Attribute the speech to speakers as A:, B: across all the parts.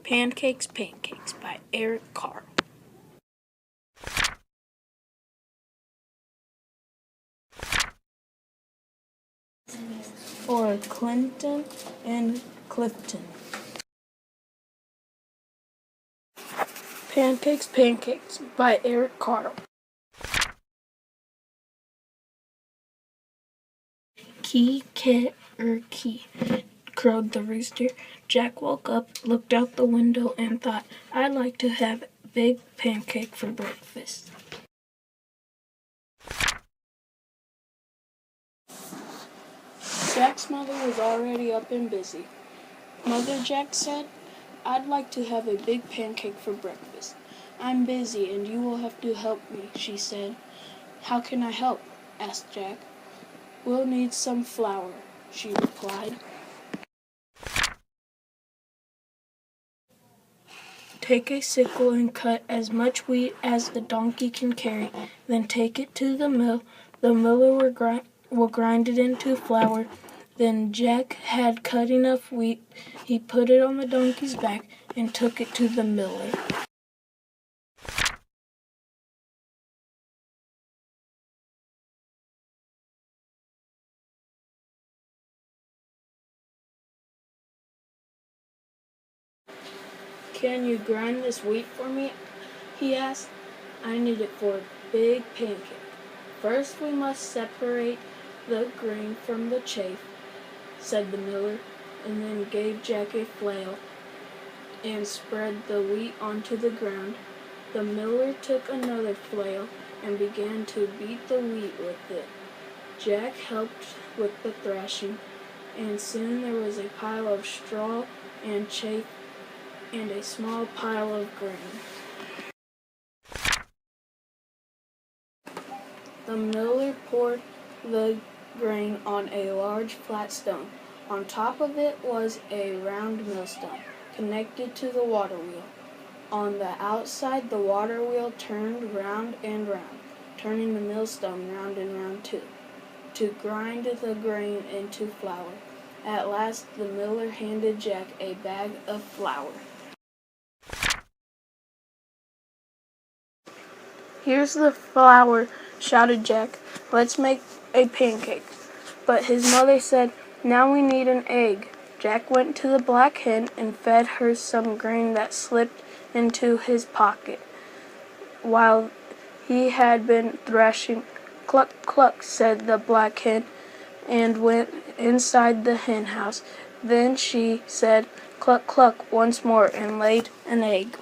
A: Pancakes, Pancakes by Eric Carr. Or Clinton and Clifton. Pancakes, Pancakes by Eric Carr. Key, kit, key, crowed the rooster. Jack woke up, looked out the window, and thought, I'd like to have a big pancake for breakfast. Jack's mother was already up and busy. Mother, Jack said, I'd like to have a big pancake for breakfast. I'm busy and you will have to help me, she said. How can I help? Asked Jack. We'll need some flour, she replied. Take a sickle and cut as much wheat as the donkey can carry, then take it to the mill. The miller will grind it into flour. Then Jack had cut enough wheat. He put it on the donkey's back and took it to the miller. Can you grind this wheat for me? He asked. I need it for a big pancake. First we must separate the grain from the chaff, said the miller, and then gave Jack a flail and spread the wheat onto the ground. The miller took another flail and began to beat the wheat with it. Jack helped with the thrashing, and soon there was a pile of straw and chaff and a small pile of grain. The miller poured the grain on a large flat stone. On top of it was a round millstone connected to the water wheel. On the outside, the water wheel turned round and round, turning the millstone round and round too, to grind the grain into flour. At last, the miller handed Jack a bag of flour. Here's the flour, shouted Jack. Let's make a pancake. But his mother said, now we need an egg. Jack went to the black hen and fed her some grain that slipped into his pocket. While he had been thrashing, cluck, cluck, said the black hen, and went inside the hen house. Then she said, cluck, cluck, once more, and laid an egg.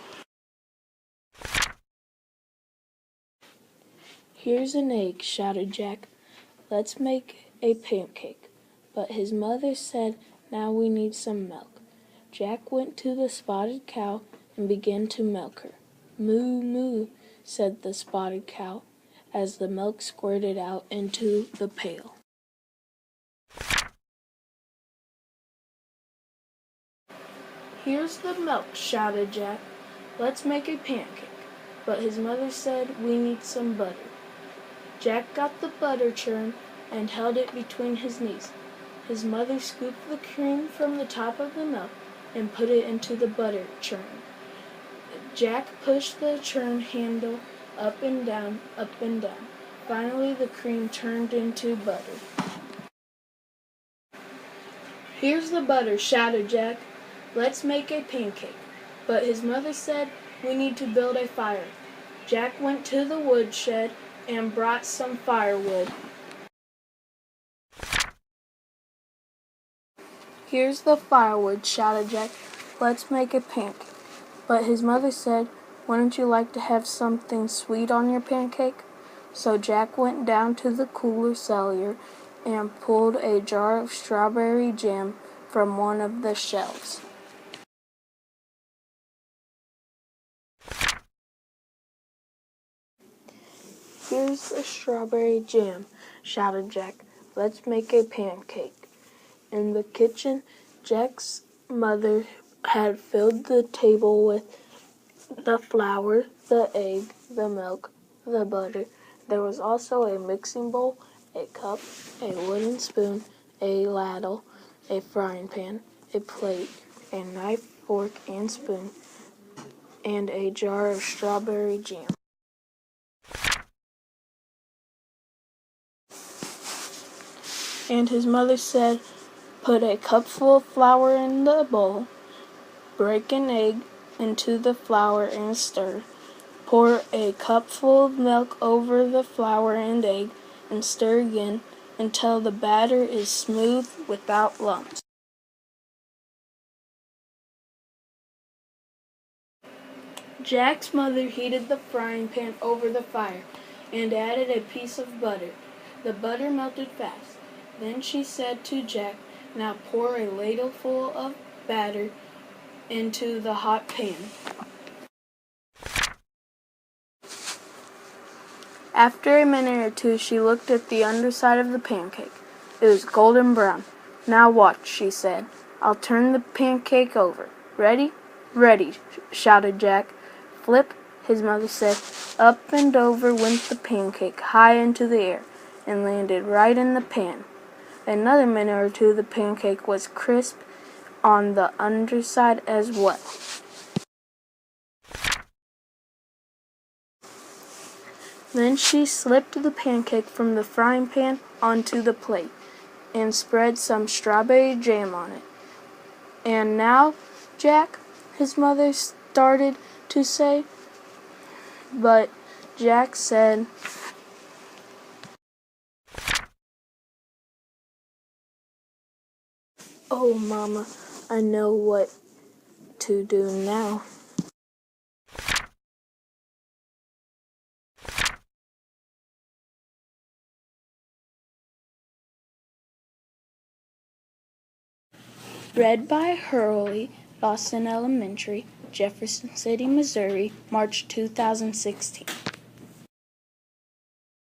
A: Here's an egg, shouted Jack. Let's make a pancake. But his mother said, now we need some milk. Jack went to the spotted cow and began to milk her. Moo, moo, said the spotted cow, as the milk squirted out into the pail. Here's the milk, shouted Jack. Let's make a pancake. But his mother said, we need some butter. Jack got the butter churn and held it between his knees. His mother scooped the cream from the top of the milk and put it into the butter churn. Jack pushed the churn handle up and down, up and down. Finally, the cream turned into butter. Here's the butter, shouted Jack. Let's make a pancake. But his mother said, we need to build a fire. Jack went to the woodshed and brought some firewood. Here's the firewood, shouted Jack. Let's make a pancake. But his mother said, wouldn't you like to have something sweet on your pancake? So Jack went down to the cooler cellar and pulled a jar of strawberry jam from one of the shelves. Here's the strawberry jam, shouted Jack. Let's make a pancake. In the kitchen, Jack's mother had filled the table with the flour, the egg, the milk, the butter. There was also a mixing bowl, a cup, a wooden spoon, a ladle, a frying pan, a plate, a knife, fork, and spoon, and a jar of strawberry jam. And his mother said, "Put a cupful of flour in the bowl, break an egg into the flour and stir. Pour a cupful of milk over the flour and egg and stir again until the batter is smooth without lumps." Jack's mother heated the frying pan over the fire and added a piece of butter. The butter melted fast. Then she said to Jack, "Now pour a ladleful of batter into the hot pan." After a minute or two, she looked at the underside of the pancake. It was golden brown. "Now watch," she said. "I'll turn the pancake over. Ready?" "Ready," shouted Jack. "Flip," his mother said. Up and over went the pancake, high into the air, and landed right in the pan. Another minute or two, the pancake was crisp on the underside as well. Then she slipped the pancake from the frying pan onto the plate and spread some strawberry jam on it. "And now, Jack," his mother started to say, but Jack said, "Oh, Mama, I know what to do now." Read by Hurley, Lawson Elementary, Jefferson City, Missouri, March 2016.